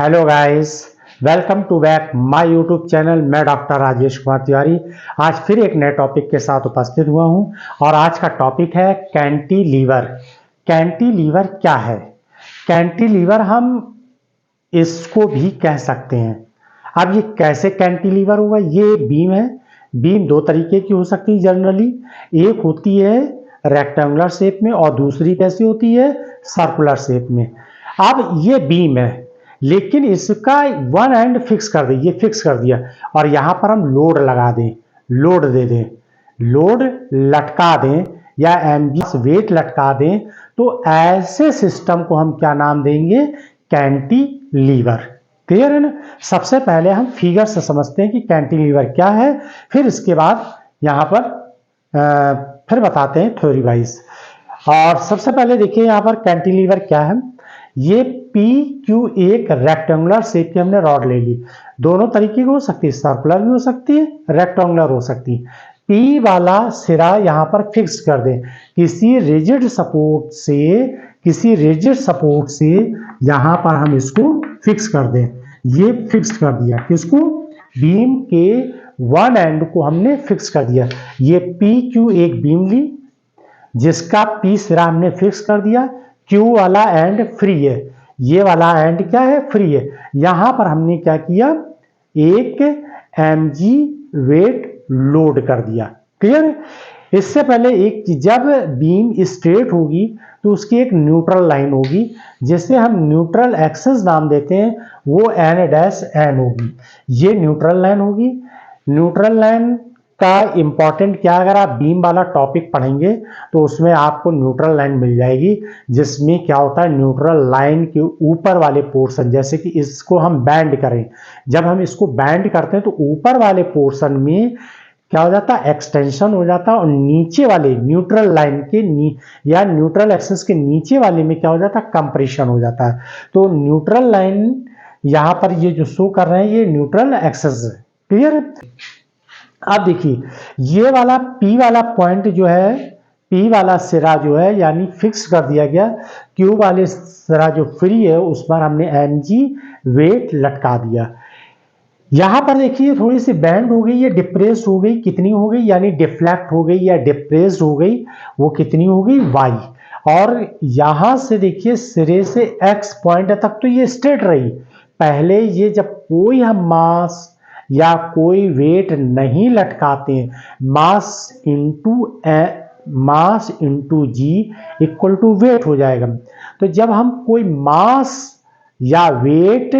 Hello guys, welcome to back my YouTube channel. मैं doctor Rajesh Kumar Tiwari आज फिर एक नए टॉपिक के साथ उपस्थित हुआ हूं और आज का टॉपिक है कैंटिलीवर। कैंटिलीवर क्या है? कैंटिलीवर हम इसको भी कह सकते हैं। अब ये कैसे कैंटिलीवर होगा? ये बीम है। बीम दो तरीके की हो सकती है जनरली। एक होती है रेक्टेंगुलर शेप में और दूसरी कैसी होती है? सर्कुलर शेप में। अब ये बीम है लेकिन इसका वन एंड फिक्स कर दें, ये फिक्स कर दिया और यहां पर हम लोड लगा दें, लोड दे दें, लोड लटका दें या एमजीएस वेट लटका दें, तो ऐसे सिस्टम को हम क्या नाम देंगे? कैंटिलीवर। क्लियर है ना? सबसे पहले हम फिगर से समझते हैं कि कैंटिलीवर क्या है, फिर इसके बाद यहां पर फिर बताते हैं थ्योरी वाइज। और सबसे पहले देखिए यहां पर कैंटिलीवर क्या है। ये पी क्यू एक रेक्टेंगुलर शेप की हमने रॉड ले ली। दोनों तरीके की हो सकती है, सर्कुलर भी हो सकती है, रेक्टेंगुलर हो सकती है। पी वाला सिरा यहां पर फिक्स कर दें किसी रिजिड सपोर्ट से, किसी रिजिड सपोर्ट से यहां पर हम इसको फिक्स कर दें। ये फिक्स कर दिया, किसको? बीम के वन एंड को हमने फिक्स कर दिया। ये पी क्यू एक बीम ली जिसका पी सिरा हमने फिक्स कर दिया। क्यू वाला एंड फ्री है, ये वाला एंड क्या है? फ्री है। यहां पर हमने क्या किया? एक एमजी वेट लोड कर दिया। क्लियर है? इससे पहले एक जब बीम स्ट्रेट होगी तो उसकी एक न्यूट्रल लाइन होगी जिसे हम न्यूट्रल एक्सेस नाम देते हैं, वो एन डैश एन होगी। ये न्यूट्रल लाइन होगी। न्यूट्रल लाइन का इंपॉर्टेंट क्या, अगर आप बीम वाला टॉपिक पढ़ेंगे तो उसमें आपको न्यूट्रल लाइन मिल जाएगी, जिसमें क्या होता है न्यूट्रल लाइन के ऊपर वाले पोर्शन, जैसे कि इसको हम बैंड करें, जब हम इसको बैंड करते हैं तो ऊपर वाले पोर्शन में क्या हो जाता है? एक्सटेंशन हो जाता है और नीचे वाले न्यूट्रल लाइन के या न्यूट्रल एक्सिस के नीचे वाले में क्या हो जाता है? कंप्रेशन हो जाता है। तो न्यूट्रल लाइन यहां पर ये जो शो कर रहे हैं ये न्यूट्रल एक्सिस है। क्लियर है? अब देखिए ये वाला पी वाला पॉइंट जो है, पी वाला सिरा जो है यानी फिक्स कर दिया गया। क्यू वाले सिरा जो फ्री है उस पर हमने एमजी वेट लटका दिया। यहां पर देखिए थोड़ी सी बैंड हो गई, ये डिप्रेस हो गई। कितनी हो गई? यानी डिफ्लेक्ट हो गई या डिप्रेस हो गई। वो कितनी हो गई? वाई। और यहां से देखिए सिरे से एक्स पॉइंट तक तो ये स्ट्रेट रही। पहले ये जब कोई हम मास या कोई वेट नहीं लटकाते, mass into g equal to weight हो जाएगा। तो जब हम कोई मास या वेट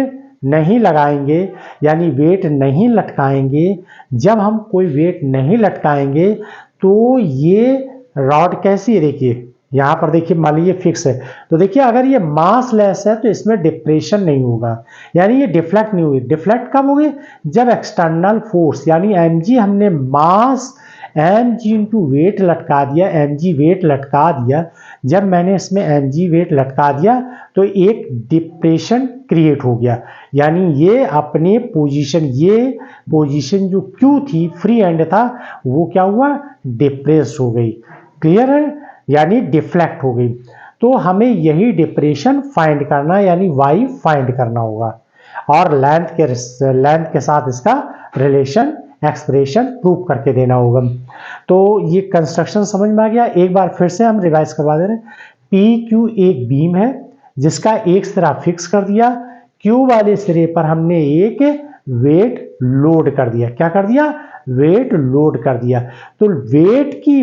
नहीं लगाएंगे यानी वेट नहीं लटकाएंगे, जब हम कोई वेट नहीं लटकाएंगे तो ये रॉड कैसी है? देखिए यहां पर देखिए मान लीजिए फिक्स है, तो देखिए अगर ये मास लेस है तो इसमें डिप्रेशन नहीं होगा, यानी ये डिफ्लेक्ट नहीं होगी। डिफ्लेक्ट कब होगी? जब एक्सटर्नल फोर्स यानी एमजी, हमने मास एमजी इंटू वेट लटका दिया, एमजी वेट लटका दिया। जब मैंने इसमें एमजी वेट लटका दिया तो एक डिप्रेशन क्रिएट हो गया, यानी ये अपने पोजीशन, ये पोजीशन जो क्यू थी, फ्री एंड था, वो क्या हुआ? डिप्रेस हो गई। क्लियर है? यानी डिफ्लेक्ट हो गई। तो हमें यही डिप्रेशन फाइंड करना यानी वाई फाइंड करना होगा और लेंथ के साथ इसका रिलेशन एक्सप्रेशन प्रूव करके देना होगा। तो ये कंस्ट्रक्शन समझ में आ गया। एक बार फिर से हम रिवाइज करवा दे रहे हैं। पी क्यू एक बीम है जिसका एक सिरा फिक्स कर दिया। क्यू वाले सिरे पर हमने एक वेट लोड कर दिया। क्या कर दिया? वेट लोड कर दिया। तो वेट की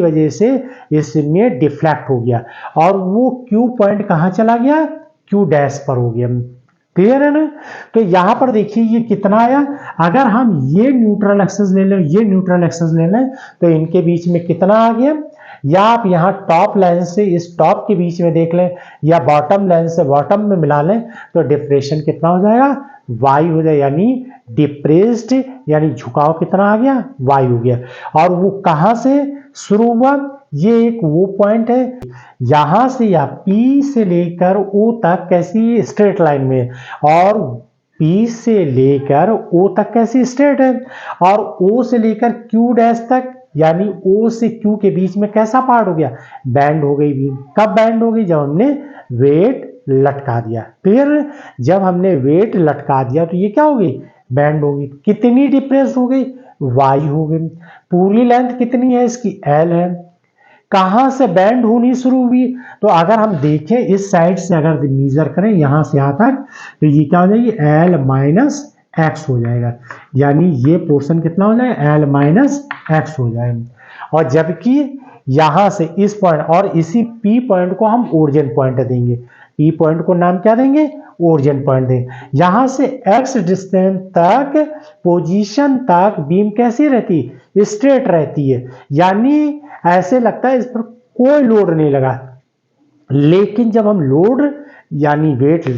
वजह से इसमें डिफ्लेक्ट हो गया और वो क्यू पॉइंट कहां चला गया? क्यू डैश पर हो गया। क्लियर है ना? तो यहां पर देखिए ये कितना आया। अगर हम ये न्यूट्रल एक्सिस ले लें, ये न्यूट्रल एक्सिस ले लें, तो इनके बीच में कितना आ गया? या आप यहां टॉप लाइन से इस टॉप के बीच में देख लें या बॉटम लाइन से बॉटम में मिला लें, तो डिप्रेशन कितना हो जाएगा? वाई हो जाए, यानी डिप्रेस्ड यानी झुकाव कितना आ गया? वाई हो गया। और वो कहां से शुरू हुआ? ये एक वो पॉइंट है यहां से या पी से लेकर ओ तक कैसी स्ट्रेट लाइन में, और पी से लेकर ओ तक कैसी स्ट्रेट है, और ओ से लेकर क्यू डैश तक यानी ओ से क्यू के बीच में कैसा पार्ट हो गया? बैंड हो गई भी। कब बैंड हो गई? जब हमने वेट लटका दिया। क्लियर? जब हमने वेट लटका दिया तो ये क्या होगी? बैंड होगी। कितनी डिप्रेस हो गई? वाई हो गई। पूरी लेंथ कितनी है इसकी? एल है। कहां से बैंड होनी शुरू हुई? तो अगर हम देखें इस साइड से अगर मेजर करें यहां से यहां तक, तो ये क्या हो जाएगी? एल माइनस एक्स हो जाएगा। यानी ये पोर्शन कितना हो जाएगा? एल माइनस एक्स हो जाएगा। और जबकि यहां से इस पॉइंट और इसी पी पॉइंट को हम ओरिजिन पॉइंट देंगे। पी पॉइंट को नाम क्या देंगे? ओरिजिन पॉइंट देंगे। यहां से एक्स डिस्टेंस तक पोजीशन तक बीम कैसी रहती है? स्ट्रेट रहती है। यानी ऐसे लगता है इस पर कोई लोड नहीं लगा। लेकिन जब हम लोड यानी वेट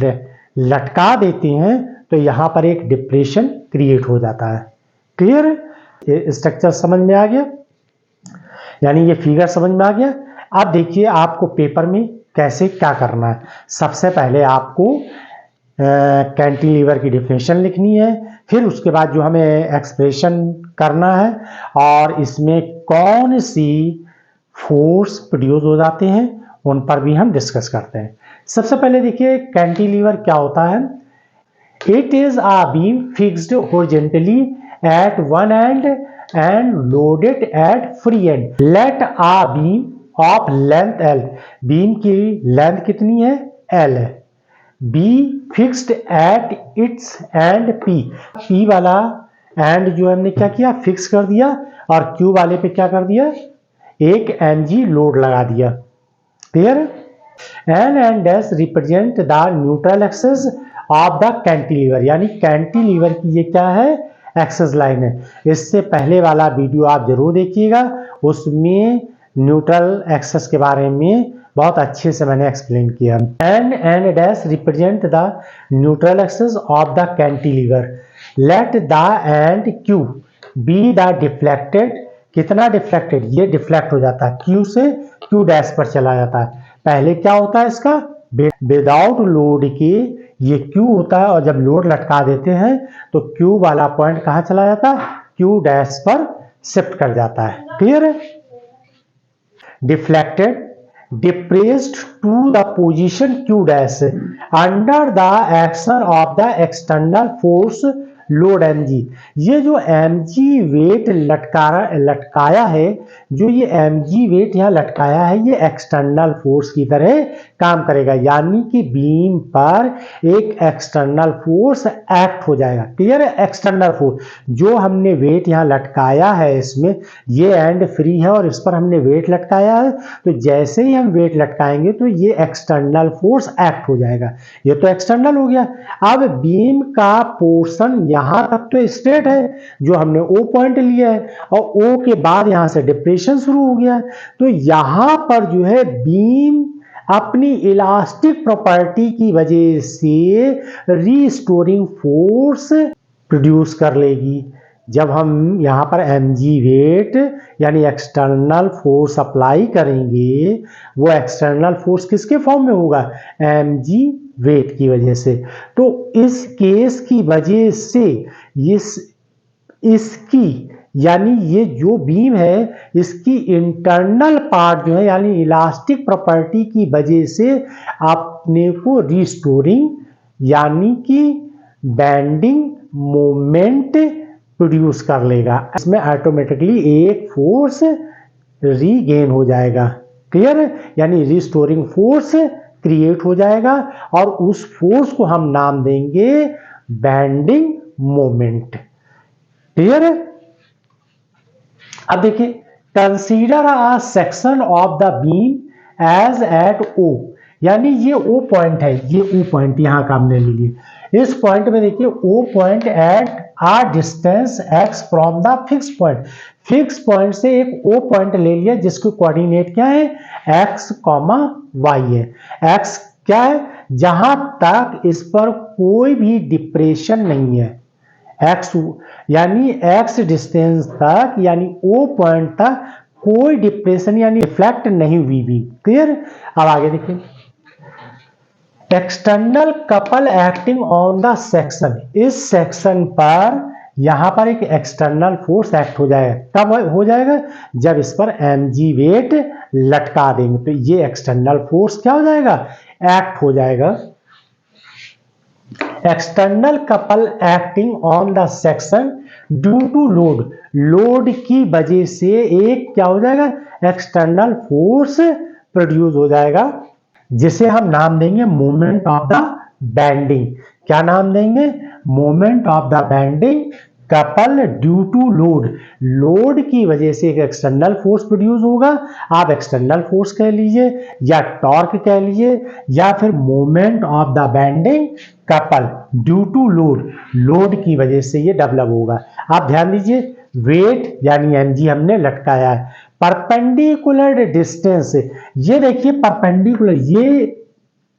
लटका देते हैं तो यहां पर एक डिप्रेशन क्रिएट हो जाता है। क्लियर? ये स्ट्रक्चर समझ में आ गया? यानी ये फिगर समझ में आ गया? अब देखिए आपको पेपर में कैसे क्या करना है। सबसे पहले आपको कैंटिलीवर की डेफिनेशन लिखनी है, फिर उसके बाद जो हमें एक्सप्रेशन करना है और इसमें कौन सी फोर्स प्रोड्यूस हो जाते हैं उन पर भी हम डिस्कस करते हैं। सबसे पहले देखिए कैंटिलीवर क्या होता है। It is a beam fixed horizontally at one end and loaded at free end. Let a beam of length L, beam की लेंथ कितनी है? L है। Be fixed at its and P, P वाला and जो हमने क्या किया? Fix कर दिया। और Q वाले पे क्या कर दिया? एक mg लोड लगा दिया। Clear? N and S represent the neutral axis of the cantilever, यानी कैंटिलीवर की ये क्या है? एक्सेस लाइन है। इससे पहले वाला वीडियो आप जरूर देखिएगा, उसमें न्यूट्रल एक्सेस के बारे में बहुत अच्छे से मैंने एक्सप्लेन किया। And dash represent the neutral axis of the cantilever. Let the end Q be the deflected. कितना डिफ्लेक्टेड? ये डिफ्लेक्ट हो जाता है, क्यू से क्यू डैश पर चला जाता है। पहले क्या होता है इसका? विदाउट लोड के ये Q होता है, और जब लोड लटका देते हैं तो Q वाला पॉइंट कहां चला जाता है? Q डैश पर शिफ्ट कर जाता है। Clear? Deflected depressed to the position Q dash under the action of the external force load mg। ये जो mg वेट लटकाया है, जो ये mg वेट यहाँ लटकाया है, ये एक्सटर्नल फोर्स की तरह काम करेगा। यानी कि बीम पर एक एक्सटर्नल फोर्स एक्ट हो जाएगा। क्लियर है? एक्सटर्नल फोर्स जो हमने वेट यहाँ लटकाया है, इसमें ये एंड फ्री है और इस पर हमने वेट लटकाया है, तो जैसे ही हम वेट लटकाएंगे तो ये एक्सटर्नल फोर्स एक्ट हो जाएगा। ये तो एक्सटर्नल हो गया। अब बीम का पोर्शन यहां तक तो स्ट्रेट है, जो हमने O पॉइंट लिया है, और O के बाद यहां से डिप्रेशन शुरू हो गया। तो यहां पर जो है बीम अपनी इलास्टिक प्रॉपर्टी की वजह से रीस्टोरिंग फोर्स प्रोड्यूस कर लेगी। जब हम यहां पर mg वेट यानी एक्सटर्नल फोर्स अप्लाई करेंगे, वो एक्सटर्नल फोर्स किसके फॉर्म में होगा? mg वेट की वजह से। तो इस केस की वजह से इसकी यानी ये जो बीम है, इसकी इंटरनल पार्ट जो है यानी इलास्टिक प्रॉपर्टी की वजह से अपने को रिस्टोरिंग यानी कि बेंडिंग मोमेंट प्रोड्यूस कर लेगा। इसमें ऑटोमेटिकली एक फोर्स रीगेन हो जाएगा। क्लियर? यानी रिस्टोरिंग फोर्स क्रिएट हो जाएगा और उस फोर्स को हम नाम देंगे बेंडिंग मोमेंट। क्लियर है? अब देखिए, consider a section of the beam as at O, यानी ये O पॉइंट है, ये O पॉइंट यहां का हमने ले लिया। इस पॉइंट में देखिए O point at a distance x from the fix point. Fix point से एक O पॉइंट ले लिया जिसके कोऑर्डिनेट क्या है? x, y है। x क्या है? जहां तक इस पर कोई भी डिप्रेशन नहीं है, x यानी x डिस्टेंस तक यानी O पॉइंट तक कोई डिप्रेशन यानी रिफ्लेक्ट नहीं हुई भी। क्लियर? अब आगे देखिए, external couple acting on the section. इस सेक्शन पर यहां पर एक एक्सटर्नल फोर्स एक्ट हो जाएगा। कब हो जाएगा? जब इस पर mg वेट लटका देंगे तो ये एक्सटर्नल फोर्स क्या हो जाएगा? एक्ट हो जाएगा। External couple acting on the section due to load, load की वजह से एक क्या हो जाएगा, एक्सटर्नल फोर्स प्रोड्यूस हो जाएगा, जिसे हम नाम देंगे मोमेंट ऑफ द बेंडिंग। क्या नाम देंगे, moment of the bending couple due to load, load की वजह से एक एक्सटर्नल फोर्स प्रोड्यूस होगा। आप एक्सटर्नल फोर्स कह लीजिए या टॉर्क कह लीजिए या फिर moment of the bending couple due to load, load की वजह से ये डेवलप होगा। आप ध्यान दीजिए, वेट यानी mg हमने लटकाया है, परपेंडिकुलर डिस्टेंस, ये देखिए परपेंडिकुलर, ये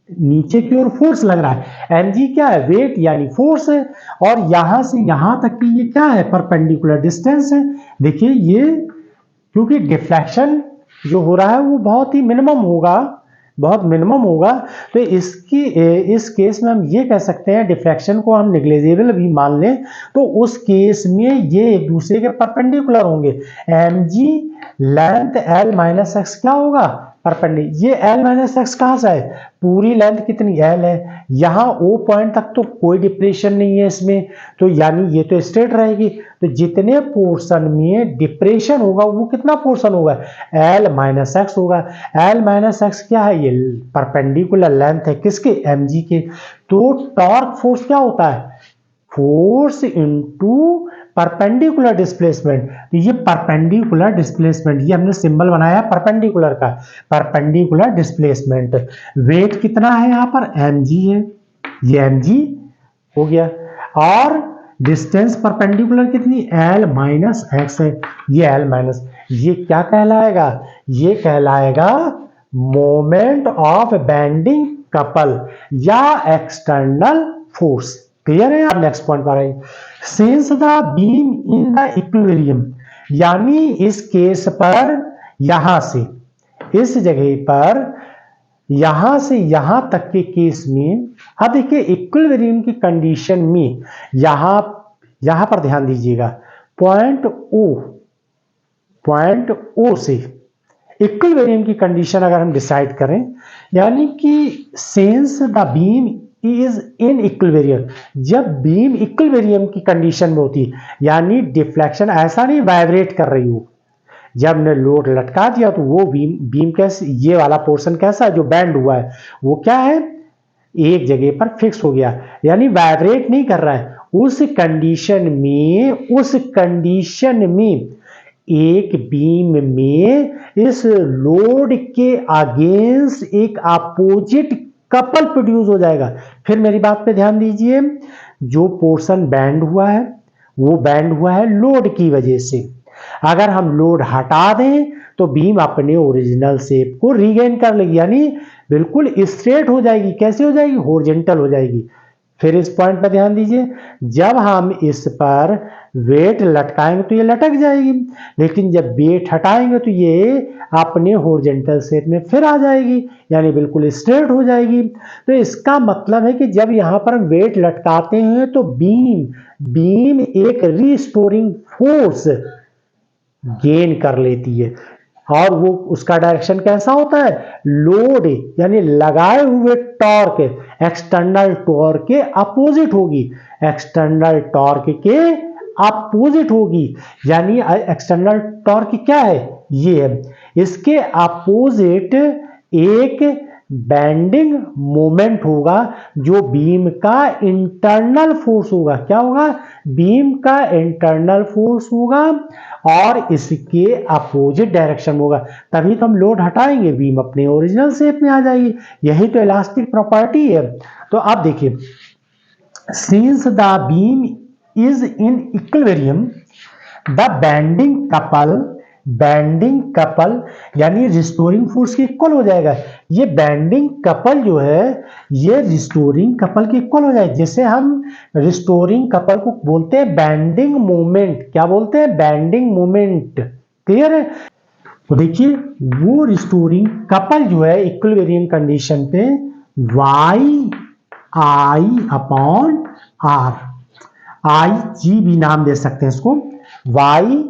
नीचे की ओर फोर्स लग रहा है, mg क्या है, वेट यानी फोर्स है, और यहां से यहां तक की ये क्या है, परपेंडिकुलर डिस्टेंस है। देखिए ये क्योंकि डिफ्लेक्शन जो हो रहा है वो बहुत ही मिनिमम होगा, बहुत मिनिमम होगा, तो इस केस में हम ये कह सकते हैं, डिफ्लेक्शन को हम निग्लेजेबल भी मान लें तो उस केस में ये एक दूसरे के परपेंडिकुलर होंगे। mg length l minus x क्या होगा, परपेंडिकुलर, ये l माइनस एक्स कहां से है, पूरी लेंथ कितनी l है, यहां O पॉइंट तक तो कोई डिप्रेशन नहीं है इसमें, तो यानी ये तो स्ट्रेट रहेगी, तो जितने पोर्शन में डिप्रेशन होगा वो कितना पोर्शन होगा, l माइनस एक्स होगा। l माइनस एक्स क्या है, ये परपेंडिकुलर लेंथ है किसके, mg के। तो टॉर्क फोर्स क्या होता है, फोर्स इनटू परपेंडिकुलर डिस्प्लेसमेंट, तो ये परपेंडिकुलर डिस्प्लेसमेंट, ये हमने सिंबल बनाया परपेंडिकुलर का, परपेंडिकुलर डिस्प्लेसमेंट। वेट कितना है यहाँ पर, mg है, ये mg हो गया, और डिस्टेंस परपेंडिकुलर कितनी, l माइनस एक्स है, ये l माइनस, ये क्या कहलाएगा, ये कहलाएगा मोमेंट ऑफ बेंडिंग कपल या एक्सटर्नल फोर्स। क्लियर है। आप नेक्स्ट पॉइंट पर आइए, since the beam in the equilibrium, यानी इस केस पर यहां से इस जगह पर यहां से यहां तक के केस में, अब देखिए इक्विलिब्रियम की कंडीशन में यहां पर ध्यान दीजिएगा, पॉइंट ओ से इक्विलिब्रियम की कंडीशन अगर हम डिसाइड करें, यानी कि since the beam is in equilibrium, जब बीम इक्विलिब्रियम की कंडीशन में होती है, यानी डिफ्लेक्शन ऐसा नहीं वाइब्रेट कर रही हो, जब ने लोड लटका दिया तो वो बीम कैसे, ये वाला पोर्शन कैसा जो बैंड हुआ है वो क्या है, एक जगह पर फिक्स हो गया, यानी वाइब्रेट नहीं कर रहा है। उस कंडीशन में एक बीम में इस लोड के अगेंस्ट एक अपोजिट कपल प्रोड्यूस हो जाएगा। फिर मेरी बात पे ध्यान दीजिए, जो पोर्शन बैंड हुआ है वो बैंड हुआ है लोड की वजह से, अगर हम लोड हटा दें तो बीम अपने ओरिजिनल शेप को रीगेन कर लेगी, यानी बिल्कुल स्ट्रेट हो जाएगी। कैसे हो जाएगी, हॉरिजॉन्टल हो जाएगी। फिर इस पॉइंट पर ध्यान दीजिए, जब हम इस पर वेट लटकाएंगे तो ये लटक जाएगी, लेकिन जब वेट हटाएंगे तो ये अपने हॉरिजॉन्टल शेप में फिर आ जाएगी, यानी बिल्कुल स्ट्रेट हो जाएगी। तो इसका मतलब है कि जब यहां पर हम वेट लटकाते हैं तो बीम एक रिस्टोरिंग फोर्स गेन कर लेती है, और वो उसका डायरेक्शन कैसा होता है, लोड यानी लगाए हुए टॉर्क, एक्सटर्नल टॉर्क के अपोजिट होगी, एक्सटर्नल टॉर्क के अपोजिट होगी, यानी एक्सटर्नल टॉर्क क्या है, ये है, इसके अपोजिट एक बेंडिंग मोमेंट होगा जो बीम का इंटरनल फोर्स होगा। क्या होगा, बीम का इंटरनल फोर्स होगा और इसके अपोजिट डायरेक्शन होगा, तभी तो हम लोड हटाएंगे बीम अपने ओरिजिनल शेप में आ जाएगी। यही तो इलास्टिक प्रॉपर्टी है। तो आप देखिए, since the beam is in equilibrium the bending couple यानी रिस्टोरिंग फोर्स के इक्वल हो जाएगा। ये बेंडिंग कपल जो है ये रिस्टोरिंग कपल के इक्वल हो जाएगा, जैसे हम रिस्टोरिंग कपल को बोलते हैं बेंडिंग मोमेंट। क्या बोलते हैं, बेंडिंग मोमेंट। क्लियर है। तो देखिए वो रिस्टोरिंग कपल जो है इक्विलिब्रियम कंडीशन पे Y I upon R, I G भी नाम दे सकते हैं इसको, वाई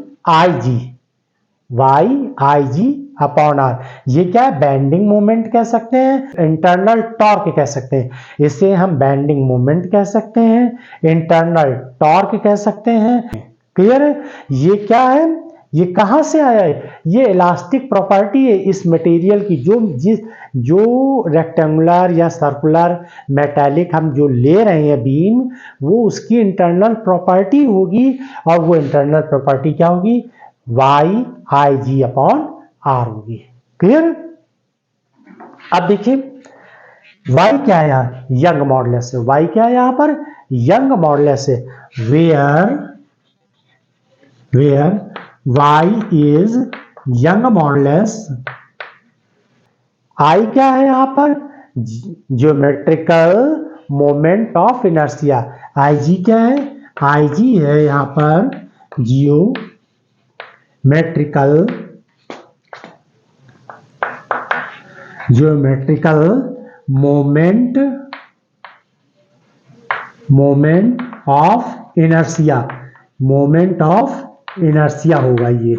आई जी अपॉन आर। ये क्या है, बेंडिंग मोमेंट कह सकते हैं, इंटरनल टॉर्क कह सकते हैं। इसे हम बेंडिंग मोमेंट कह सकते हैं, इंटरनल टॉर्क कह सकते हैं। क्लियर है? ये क्या है, ये कहां से आया है, ये इलास्टिक प्रॉपर्टी है इस मटेरियल की। जो रेक्टेंगुलर या सर्कुलर मेटालिक हम जो ले रहे हैं बीम, वो उसकी इंटरनल प्रॉपर्टी होगी, और वो इंटरनल प्रॉपर्टी क्या होगी, वाई आई जी अपॉन आर होगी। क्लियर? अब देखिए वाई क्या है यार, यंग मॉडुलस है। वाई क्या है यहां पर, यंग मॉडुलस है। Where y is young modulus, I क्या है यहां पर, geometrical moment of inertia. IG क्या है, IG है यहां पर ज्योमेट्रिकल मोमेंट ऑफ इनर्शिया होगा ये।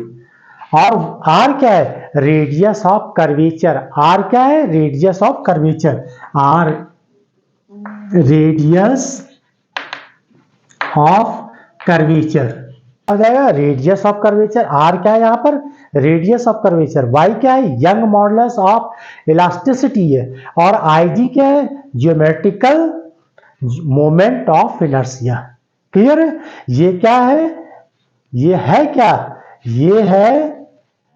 और आर क्या है, रेडियस ऑफ कर्वेचर। आर क्या है, radius of curvature. R radius of curvature आ जाएगा, रेडियस ऑफ कर्वेचर। आर क्या है यहां पर, रेडियस ऑफ कर्वेचर। वाई क्या है, यंग मॉडुलस ऑफ इलास्टिसिटी है। और आई जी क्या है, geometrical moment of inertia. Clear है? ये क्या है, ये है क्या, ये है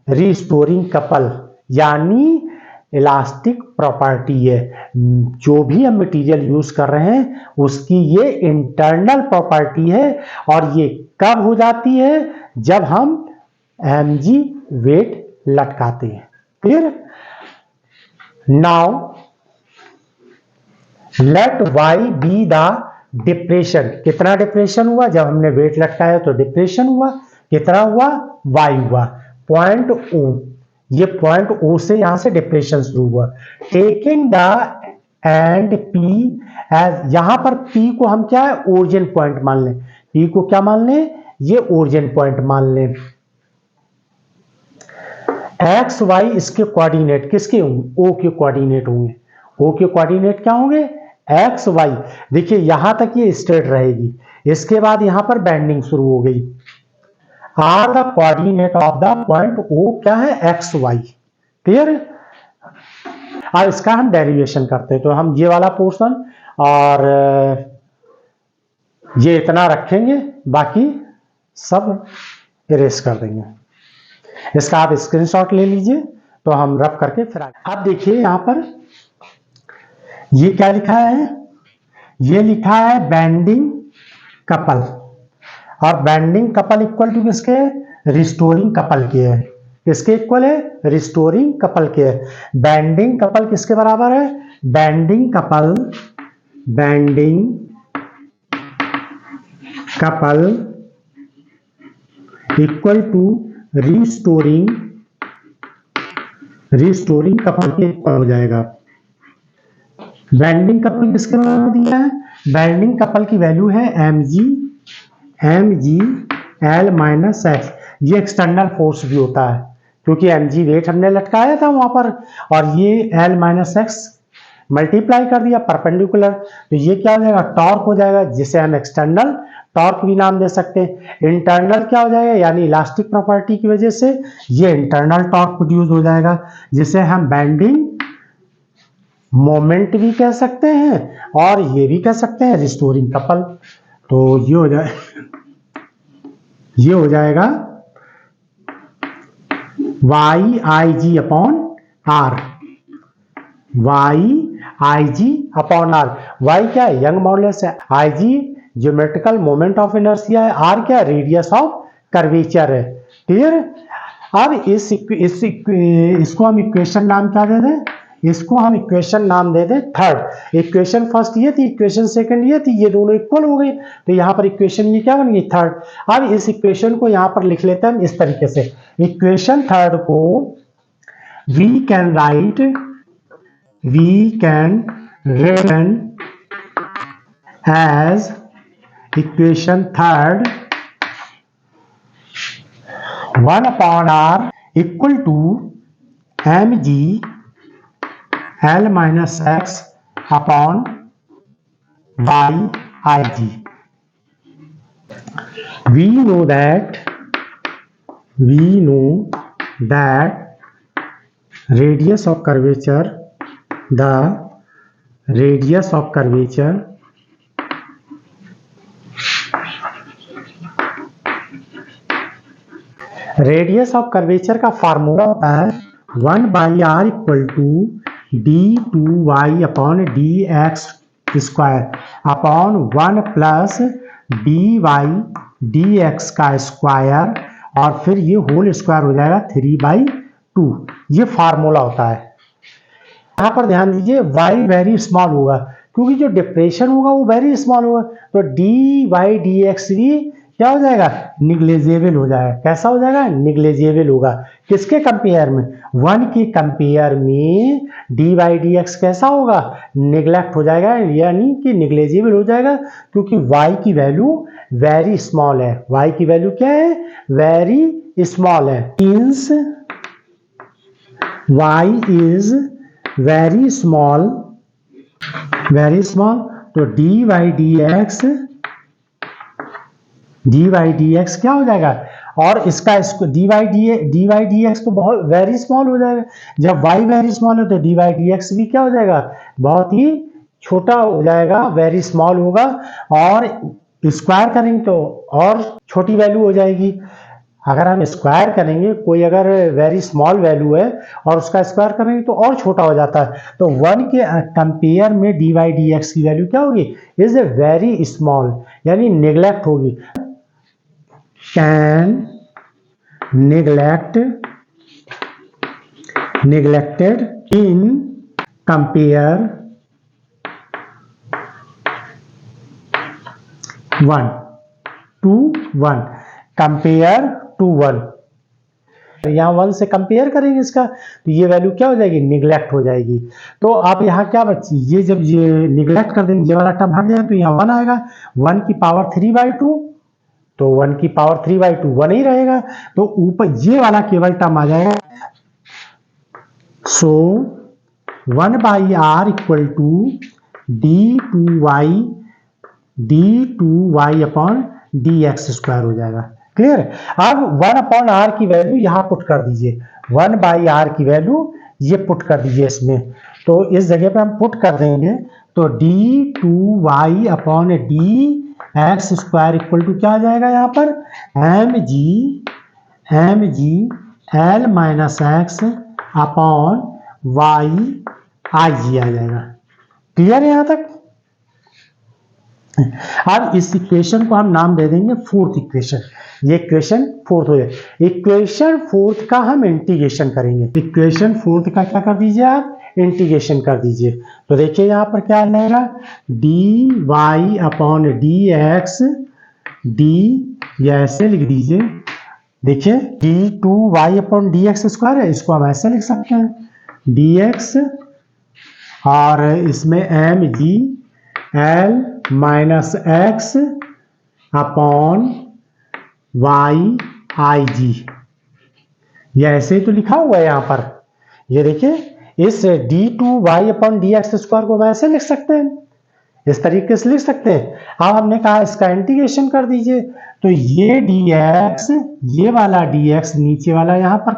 रिस्टोरिंग कपल, यानी इलास्टिक प्रॉपर्टी है। जो भी हम मटेरियल यूज कर रहे हैं उसकी ये इंटरनल प्रॉपर्टी है, और ये कब हो जाती है, जब हम mg वेट लटकाते हैं। Clear? Now let y be the depression. कितना डिप्रेशन हुआ, जब हमने वेट लटकाया तो डिप्रेशन हुआ, कितना हुआ, y हुआ, पॉइंट O। ये पॉइंट O से यहां से डिप्रेशन शुरू हुआ। Taking the end P as, यहां पर P को हम क्या है, ओरिजिन पॉइंट मान लें। P को क्या मान लें, ये ओरिजिन पॉइंट मान लें। एक्स वाई इसके कोऑर्डिनेट किसके होंगे, O के कोऑर्डिनेट होंगे। O के कोऑर्डिनेट क्या होंगे, एक्स वाई। देखिए यहां तक ये स्ट्रेट रहेगी, इसके बाद यहां पर बेंडिंग शुरू हो गई। Are the coordinate of the point O क्या है, एक्स वाई। क्लियर? अब इसका हम डेरिवेशन करते हैं, तो हम ये वाला पोर्शन और ये इतना रखेंगे, बाकी सब इरेज कर देंगे। इसका आप स्क्रीनशॉट ले लीजिए, तो हम रब करके फिर अब देखिए यहां पर ये क्या लिखा है, ये लिखा है बेंडिंग कपल, और बेंडिंग कपल इक्वल टू किसके, रिस्टोरिंग कपल के है। किसके इक्वल है, रिस्टोरिंग कपल के है। बेंडिंग कपल किसके बराबर है, bending couple equal to restoring couple के इक्वल हो जाएगा। बेंडिंग कपल किसके बराबर दिया है, बेंडिंग कपल की वैल्यू है mg L माइनस एक्स। ये एक्सटर्नल फोर्स भी होता है, क्योंकि mg वेट हमने लटकाया था वहां पर, और ये L माइनस एक्स मल्टीप्लाई कर दिया परपेंडिकुलर, तो ये क्या हो जाएगा, टॉर्क हो जाएगा, जिसे हम एक्सटर्नल टॉर्क भी नाम दे सकते हैं। इंटरनल क्या हो जाएगा, यानी इलास्टिक प्रॉपर्टी की वजह से ये इंटरनल टॉर्क प्रोड्यूस हो जाएगा, जिसे हम बेंडिंग मोमेंट भी कह सकते हैं, और ये भी कह सकते हैं रिस्टोरिंग कपल। तो ये हो जाएगा वाई आई जी अपॉन आर, वाई आई जी अपॉन आर। वाई क्या है, यंग मॉडुलस है। I G geometrical moment of inertia है। आर क्या, रेडियस ऑफ कर्वेचर है। क्लियर? अब इसको हम इक्वेशन नाम क्या दे दें, इसको हम इक्वेशन नाम दे दें थर्ड। इक्वेशन फर्स्ट ये थी, इक्वेशन सेकंड ये थी, ये दोनों इक्वल हो गई, तो यहाँ पर इक्वेशन ये क्या बन गई, थर्ड। अब इस इक्वेशन को यहाँ पर लिख लेते हैं हम इस तरीके से। इक्वेशन थर्ड को we can written as equation third 1 upon r equal to M G L minus x upon Y I G. we know that radius of curvature, the radius of curvature का formula होता है 1/r equal to d2y upon dx square upon 1 plus dy dx का square और फिर ये whole square हो जाएगा 3/2। ये फार्मूला होता है। यहाँ पर ध्यान दीजिए y वेरी स्मॉल होगा क्योंकि जो डिप्रेशन होगा वो वेरी स्मॉल होगा, तो dy dx भी क्या हो जाएगा, निग्लेजेबल हो जाएगा। कैसा हो जाएगा, निग्लेजेबल होगा। किसके कंपेयर में, 1 के कंपेयर में dy dx कैसा होगा, निग्लेक्ट हो जाएगा, यानी कि निग्लेजेबल हो जाएगा, क्योंकि y की वैल्यू वेरी स्मॉल है। y की वैल्यू क्या है, वेरी स्मॉल है। Means y is very small, तो dy dx क्या हो जाएगा, और इसका dy dx तो बहुत वेरी स्मॉल हो जाएगा। जब y वेरी स्मॉल है तो dy dx भी क्या हो जाएगा, बहुत ही छोटा हो जाएगा, वेरी स्मॉल होगा। और स्क्वायर करेंगे तो और छोटी वैल्यू हो जाएगी। अगर हम स्क्वायर करेंगे, कोई अगर वेरी स्मॉल वैल्यू है और उसका स्क्वायर करेंगे तो और छोटा हो जाता है। तो 1 के कंपेयर में dy dx की वैल्यू क्या होगी, इज ए वेरी स्मॉल, यानी निग्लेक्ट होगी। Can neglected in compare 1 to 1, compare to 1, यहाँ 1 से कंपेयर करेंगे इसका, तो ये वैल्यू क्या हो जाएगी, निग्लेक्ट हो जाएगी। तो आप यहाँ क्या बच्ची, ये जब ये निग्लेक्ट कर देंगे, ये वाला टर्म हट जाए तो यहाँ 1 आएगा, 1 की पावर 3/2, तो 1 की पावर 3/2 1 ही रहेगा, तो ऊपर ये वाला केवल टर्म आ जाएगा। So 1/r equal to d2y upon dx square हो जाएगा। क्लियर। अब 1/r की वैल्यू यहां पुट कर दीजिए, 1/r की वैल्यू ये पुट कर दीजिए इसमें, तो इस जगह पे हम पुट कर देंगे, तो d2y upon dx square equal to क्या आ जाएगा, यहाँ पर mg l minus x upon Y आई जी आ जाएगा। क्लियर है यहां तक। अब इस इक्वेशन को हम नाम दे देंगे फोर्थ इक्वेशन। ये इक्वेशन फोर्थ हो जाए। इक्वेशन फोर्थ का हम इंटीग्रेशन करेंगे। इक्वेशन फोर्थ का क्या कर दीजिए आप, इंटीग्रेशन कर दीजिए। तो देखिए यहां पर क्या आएगा, dy अपॉन dx डी, या ऐसे लिख दीजिए, देखिए d2y अपॉन dx स्क्वायर है, इसको हम ऐसे लिख सकते हैं dx, और इसमें mg l minus x upon Y आई जी, ये ऐसे ही तो लिखा हुआ है यहां पर। ये देखिए इस d2y अपॉन dx स्क्वायर को हम ऐसे लिख सकते हैं, इस तरीके से लिख सकते हैं। अब हमने कहा इसका इंटीग्रेशन कर दीजिए, तो ये dx, ये वाला dx, नीचे वाला यहां पर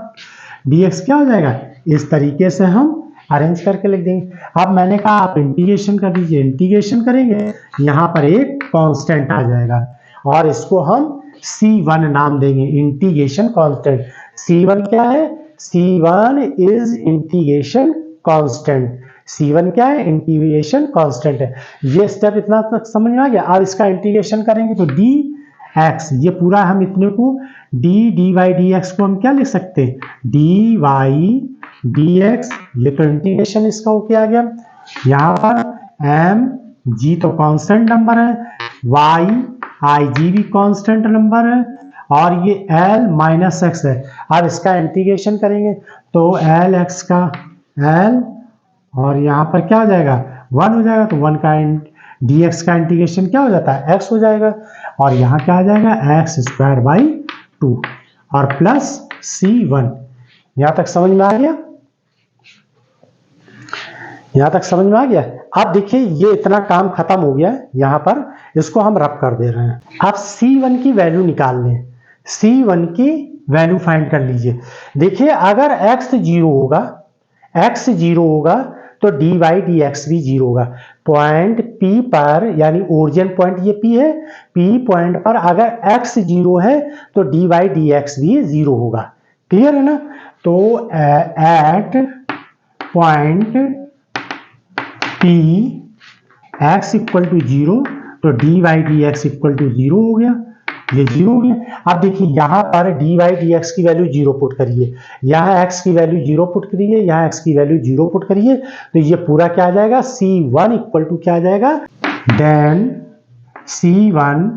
dx क्या हो जाएगा, इस तरीके से हम अरेंज करके लिख देंगे। अब मैंने कहा आप इंटीग्रेशन कर दीजिए, इंटीग्रेशन करेंगे यहां पर एक कांस्टेंट आ जाएगा और इसको हम C1 नाम देंगे, इंटीग्रेशन कांस्टेंट। C1 क्या है, C1 is integration constant. C1 क्या है, इंटीग्रेशन कांस्टेंट है। ये स्टेप इतना तक समझ में आ गया। अब इसका इंटीग्रेशन करेंगे तो dx, ये पूरा हम इतने को dy dx को हम क्या लिख सकते हैं, dy dx, ये तो इंटीग्रेशन इसका होके आ गया। यहाँ पर mg तो कांस्टेंट नंबर है, ig भी कांस्टेंट नंबर है, और ये l माइनस एक्स है। अब इसका इंटीग्रेशन करेंगे तो lx का l, और यहाँ पर क्या हो जाएगा, 1 हो जाएगा, तो 1 का dx का इंटीग्रेशन क्या हो जाता है, x हो जाएगा, और यहाँ क्या आ जाएगा, x स्क्वायर बाई 2 और प्लस C1। यहाँ तक समझ में आ गया। यहां तक समझ में आ गया। अब देखिए ये इतना काम खत्म हो गया है, यहां पर इसको हम रब कर दे रहे हैं। अब C1 की वैल्यू निकाल लें, C1 की वैल्यू फाइंड कर लीजिए। देखिए अगर x 0 होगा, x 0 होगा तो dy dx भी 0 होगा। पॉइंट P पर, यानी ओरिजिन पॉइंट ये P है, P पॉइंट पर अगर x 0 है तो dy dx भी 0 होगा। क्लियर है ना? तो at point P x equal to 0 तो dy dx इक्वल टू 0 हो गया, ये 0 हो गया। अब देखिए यहां पर dy dx की वैल्यू 0 पुट करिए, यहां x की वैल्यू 0 पुट करिए, यहां x की वैल्यू 0 पुट करिए, तो ये पूरा क्या आ जाएगा, C1 इक्वल टू क्या आ जाएगा, देन C1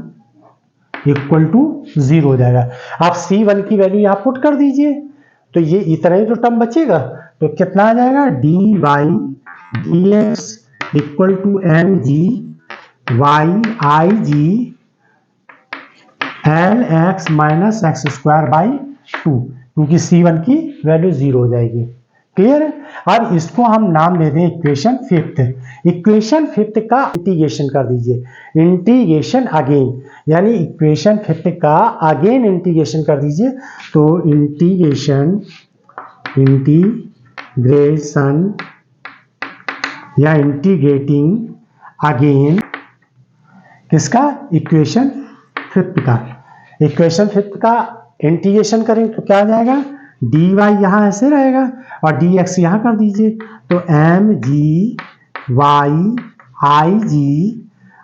इक्वल टू 0 हो जाएगा। आप C1 की वैल्यू यहां पुट कर दीजिए, तो ये इतना ही जो टर्म बचेगा, तो कितना आ जाएगा, dy dx equal to mg y ig L x minus x square by 2, क्योंकि C1 की वैल्यू 0 हो जाएगी। क्लियर है? अब इसको हम नाम दे दें इक्वेशन फिफ्थ। इक्वेशन फिफ्थ का इंटीग्रेशन कर दीजिए, इंटीग्रेशन अगेन, यानी इक्वेशन फिफ्थ का अगेन इंटीग्रेशन कर दीजिए। तो इंटीग्रेशन या इंटीग्रेटिंग अगेन किसका, इक्वेशन फिफ्थ का। इक्वेशन फिफ्थ का इंटीग्रेशन करें तो क्या आ जाएगा, dy यहां ऐसे रहेगा और dx यहां कर दीजिए, तो mg y ig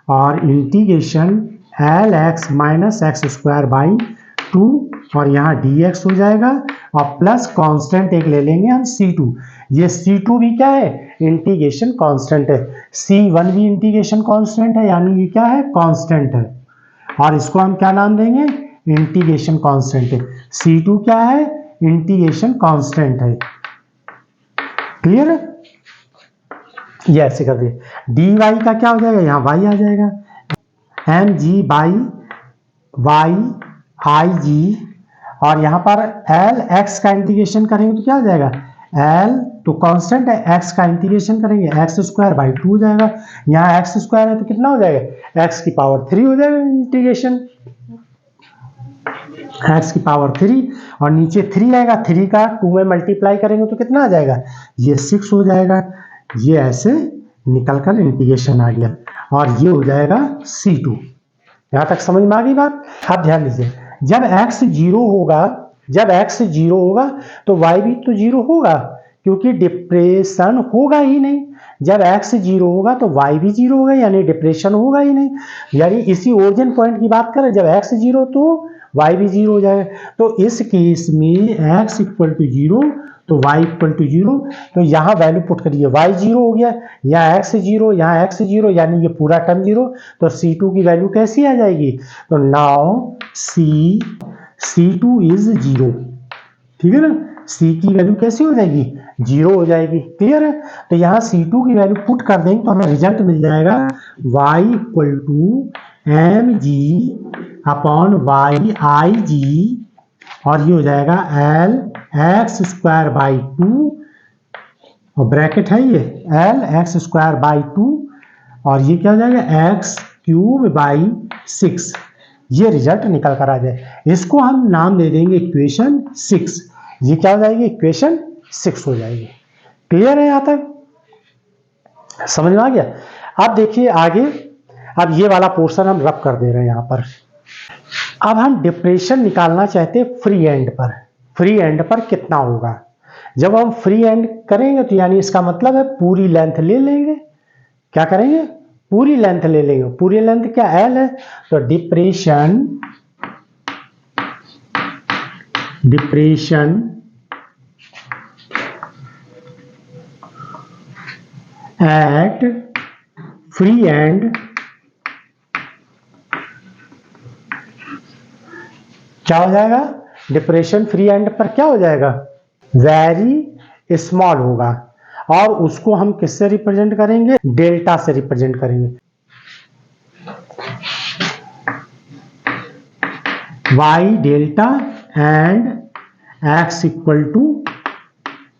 और integration L x minus x square by 2 और यहाँ dx हो जाएगा और प्लस कांस्टेंट एक ले लेंगे हम C2। ये C2 भी क्या है, इंटीग्रेशन कांस्टेंट है। C1 भी इंटीग्रेशन कांस्टेंट है, यानी ये क्या है, कांस्टेंट है, और इसको हम क्या नाम देंगे, इंटीग्रेशन कांस्टेंट है। C2 क्या है, इंटीग्रेशन कांस्टेंट है। क्लियर है? ये ऐसे कर दिए। dy का क्या हो जाएगा, यहाँ y आ जाएगा, mg बाई y ig और यहाँ पर एल एक्स का इंटीग्रेशन करेंगे तो क्या हो जाएगा, एल तो कांस्टेंट है, x का इंटीग्रेशन करेंगे एक्स स्क्वायर बाई 2 हो जाएगा। यहाँ एक्स स्क्वायर है तो कितना हो जाएगा, x की पावर 3 हो जाएगा इंटीग्रेशन, x की पावर 3 और नीचे 3 रहेगा, 3 का 2 में मल्टीप्लाई करेंगे तो कितना आ जाएगा, ये 6 हो जाएगा। ये ऐसे निकलकर इंटीग्रेशन आ गया और ये हो जाएगा C2। यहां तक समझ में आ गई बात। अब ध्यान दीजिए, जब x 0 होगा, जब x 0 होगा तो y भी तो 0 होगा, क्योंकि डिप्रेशन होगा ही नहीं। जब x 0 होगा तो y भी 0 होगा, यानी डिप्रेशन होगा ही नहीं। यानी इसी ओरिजिन पॉइंट की बात करें, जब x 0 तो y भी 0 हो जाएगा। तो इस केस में x इक्वल टू 0 तो y इक्वल टू 0, तो यहाँ वैल्यू पुट करिए, y 0 हो गया, यहाँ x 0, यहाँ x 0, यानी ये पूरा टर्म 0, तो C2 की वैल्यू कैसी आ जाएगी, तो नाउ C2 इज 0। ठीक है ना, C की वैल्यू कैसी हो जाएगी, 0 हो जाएगी। क्लियर है? तो यहाँ C2 की वैल्यू पुट कर देंगे तो हमें रिजल्ट मिल जाएगा y equal to mg upon y ig और ये हो जाएगा एल एक्स स्क्वायर बाई 2 और ब्रैकेट है ये एल एक्स स्क्वायर बाई 2 और ये क्या हो जाएगा एक्स क्यूब बाई 6। ये रिजल्ट निकल कर आ जाए, इसको हम नाम दे देंगे इक्वेशन 6। ये क्या हो जाएगी, इक्वेशन 6 हो जाएगी। क्लियर है? यहां तक समझ में आ गया। अब देखिए आगे, अब ये वाला पोर्शन हम रब कर दे रहे हैं यहां पर। अब हम डिप्रेशन निकालना चाहते हैं फ्री एंड पर। फ्री एंड पर कितना होगा, जब हम फ्री एंड करेंगे तो यानी इसका मतलब है पूरी लेंथ ले लेंगे। क्या करेंगे, पूरी लेंथ ले लेंगे। पूरी लेंथ क्या एल है, तो डिप्रेशन एट फ्री एंड क्या हो जाएगा, डिप्रेशन फ्री एंड पर क्या हो जाएगा, वेरी स्मॉल होगा, और उसको हम किससे रिप्रेजेंट करेंगे, डेल्टा से रिप्रेजेंट करेंगे। y delta end x equal to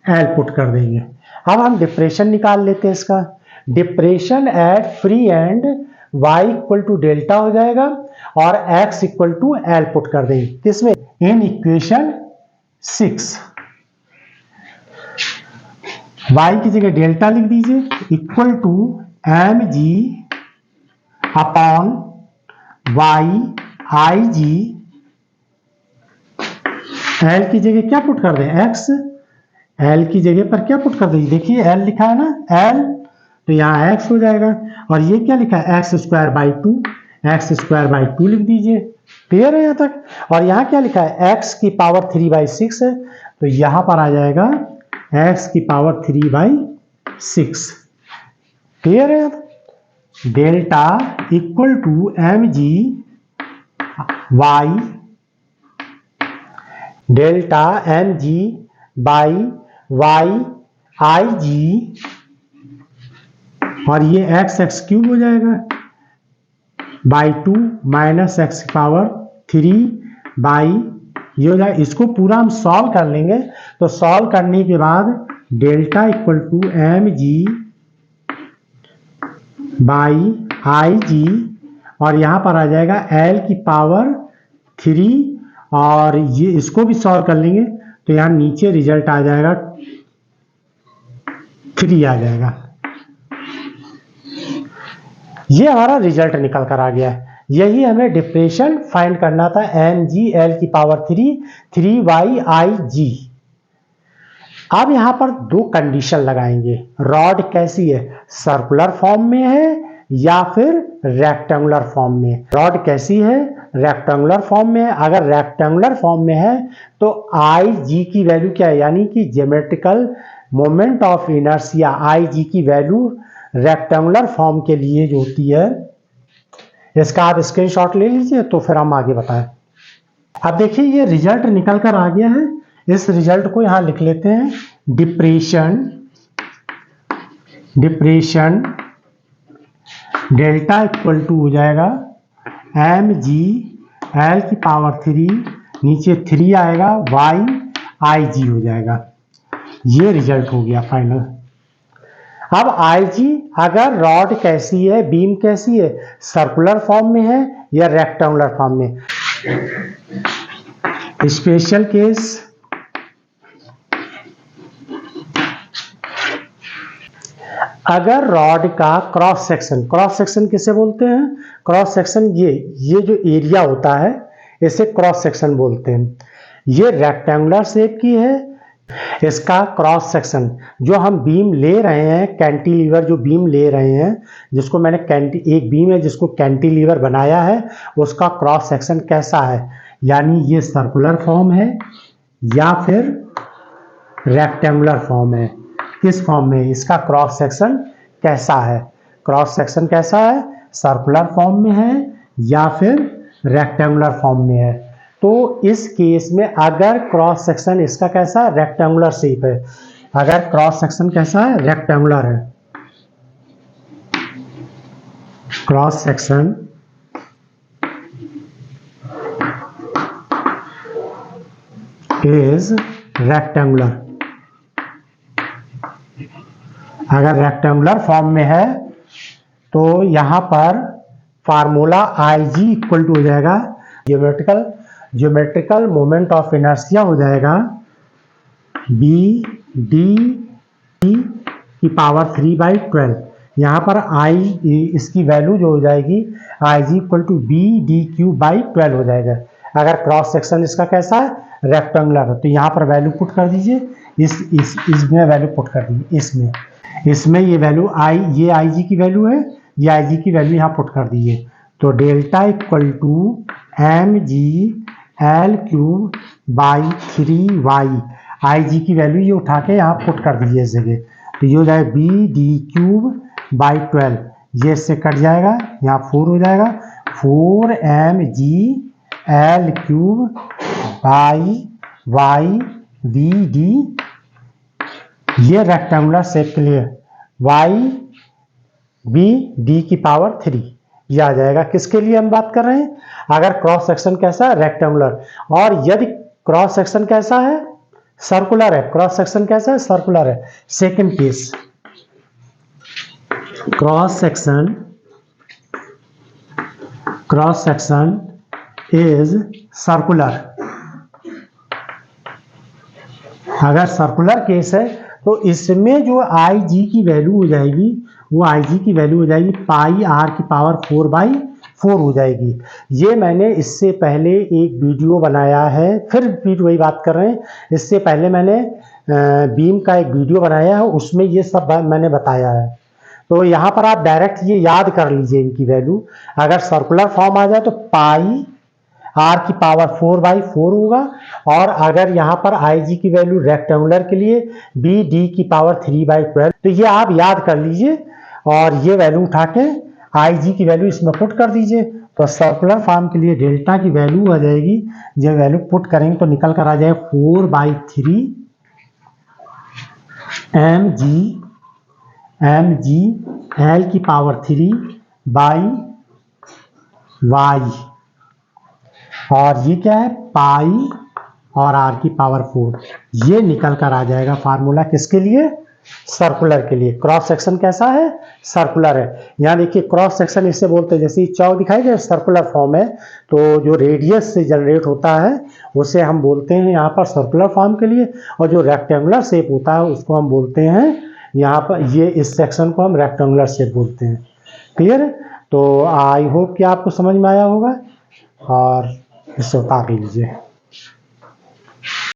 L put कर देंगे। अब हम डिप्रेशन निकाल लेते हैं इसका। Depression at free end y equal to delta हो जाएगा और x equal to L put कर देंगे किसमें, इन इक्वेशन 6। y की जगह डेल्टा लिख दीजिए equal to mg upon y ig, L की जगह क्या पुट कर दें, x, एल की जगह पर क्या पुट कर दें, देखिए एल लिखा है ना, एल, तो यहाँ x हो जाएगा और ये क्या लिखा है x square by two, x square by two लिख दीजिए। क्लियर है यहाँ तक। और यहाँ क्या लिखा है x की पावर 3/6 है, तो यहाँ पर आ जाएगा x की पावर 3/6। क्लियर है। Delta equal to mg y, delta mg by y ig, और ये x क्यूब हो जाएगा बाई 2 माइनस x की पावर 3 बाई ये हो जाएगा। इसको पूरा हम सॉल्व कर लेंगे, तो सॉल्व करने के बाद delta equal to mg by ig, और यहाँ पर आ जाएगा l की पावर 3, और ये इसको भी सॉल्व कर लेंगे तो यहाँ नीचे रिजल्ट आ जाएगा 3 आ जाएगा। ये हमारा रिजल्ट निकल कर आ गया है। यही हमें डिप्रेशन फाइंड करना था, mg l की पावर 3y ig। अब यहां पर दो कंडीशन लगाएंगे। रॉड कैसी है, सर्कुलर फॉर्म में है या फिर रेक्टेंगुलर फॉर्म में। रॉड कैसी है, रेक्टेंगुलर फॉर्म में है। अगर रेक्टेंगुलर फॉर्म में है तो ig की वैल्यू क्या है, यानी कि geometrical moment of inertia ig की वैल्यू रेक्टेंगुलर फॉर्म के लिए जो होती है, इसका आप स्क्रीनशॉट ले लीजिए तो फिर हम आगे बताएं। अब देखिए ये रिजल्ट निकल कर आ गया है, इस रिजल्ट को यहां लिख लेते हैं। डिप्रेशन डेल्टा इक्वल टू हो जाएगा mg l की पावर 3, नीचे 3 आएगा, y ig हो जाएगा। ये रिजल्ट हो गया फाइनल। अब IG अगर रॉड कैसी है, बीम कैसी है, सर्कुलर फॉर्म में है या रेक्टेंगुलर फॉर्म में। स्पेशल केस, अगर रॉड का क्रॉस सेक्शन किसे बोलते हैं, क्रॉस सेक्शन ये जो एरिया होता है इसे क्रॉस सेक्शन बोलते हैं। ये रेक्टेंगुलर शेप की है, इसका क्रॉस सेक्शन जो हम बीम ले रहे हैं, कैंटिलीवर जो बीम ले रहे हैं, जिसको मैंने एक बीम है जिसको कैंटिलीवर बनाया है, उसका क्रॉस सेक्शन कैसा है, यानी ये सर्कुलर फॉर्म है या फिर रेक्टेंगुलर फॉर्म है। किस फॉर्म में, इसका क्रॉस सेक्शन कैसा है, क्रॉस सेक्शन कैसा है, सर्कुलर फॉर्म में है या फिर रेक्टेंगुलर फॉर्म में है। तो इस केस में अगर क्रॉस सेक्शन इसका कैसा, रेक्टेंगुलर शेप है, अगर क्रॉस सेक्शन कैसा है, रेक्टेंगुलर है, क्रॉस सेक्शन इज रेक्टेंगुलर, अगर रेक्टेंगुलर फॉर्म में है तो यहां पर फार्मूला IG इक्वल टू हो जाएगा ज्योमेट्रिकल मोमेंट ऑफ इनर्शिया हो जाएगा BD की पावर 3/12। यहाँ पर इसकी वैल्यू जो हो जाएगी IG इक्वल टू BD3/12 हो जाएगा। अगर क्रॉस सेक्शन इसका कैसा है, रेक्टेंगुलर है, तो यहाँ पर वैल्यू पुट कर दीजिए, इसमें वैल्यू पुट कर दीजिए, इसमें ये वैल्यू ये IG की वैल्यू है, ये IG की वैल्यू यहाँ पुट कर दीजिए। तो delta equal to mg l cube by 3y, IG की वैल्यू ये उठा के यहाँ पुट कर दीजिए इस जगह, तो ये हो जाएगा BD3/12, ये इससे कट जाएगा, यहाँ 4 हो जाएगा, 4mg l cube by y BD, ये रेक्टेंगुलर शेप के लिए y BD की पावर 3 ये आ जाएगा। किसके लिए हम बात कर रहे हैं, अगर क्रॉस सेक्शन कैसा है, रेक्टेंगुलर, और यदि क्रॉस सेक्शन कैसा है, सर्कुलर है, क्रॉस सेक्शन कैसा है, सर्कुलर है। Second case, cross section is circular. अगर सर्कुलर केस है तो इसमें जो आई जी की वैल्यू हो जाएगी, वो आई जी की वैल्यू हो जाएगी पाई आर की पावर 4/4 हो जाएगी। ये मैंने इससे पहले एक वीडियो बनाया है, फिर वही बात कर रहे हैं। इससे पहले मैंने बीम का एक वीडियो बनाया है, उसमें ये सब मैंने बताया है। तो यहाँ पर आप डायरेक्ट ये याद कर लीजिए इनकी वैल्यू। अगर सर्कुलर फॉर्म आ जाए तो पाई आर की पावर 4/4 होगा, और अगर यहाँ पर आई जी की वैल्यू रेक्टेंगुलर के लिए बी डी की पावर 3/12, तो ये आप याद कर लीजिए और ये वैल्यू उठा के आई जी की वैल्यू इसमें पुट कर दीजिए। तो सर्कुलर फॉर्म के लिए डेल्टा की वैल्यू आ जाएगी, ये वैल्यू पुट करेंगे तो निकल कर आ जाए 4/3 mg एल की पावर 3/y, और ये क्या है, पाई और आर की पावर 4। ये निकल कर आ जाएगा फार्मूला किसके लिए, सर्कुलर के लिए। क्रॉस सेक्शन कैसा है, सर्कुलर है। यहाँ देखिए क्रॉस सेक्शन इससे बोलते हैं, जैसे चौक दिखाई दे सर्कुलर फॉर्म है, तो जो रेडियस से जनरेट होता है उसे हम बोलते हैं यहाँ पर सर्कुलर फॉर्म के लिए, और जो रेक्टेंगुलर शेप होता है उसको हम बोलते हैं यहाँ पर, ये इस सेक्शन को हम रेक्टेंगुलर शेप बोलते हैं। क्लियर? तो आई होप कि आपको समझ में आया होगा, और इससे उतार लीजिए।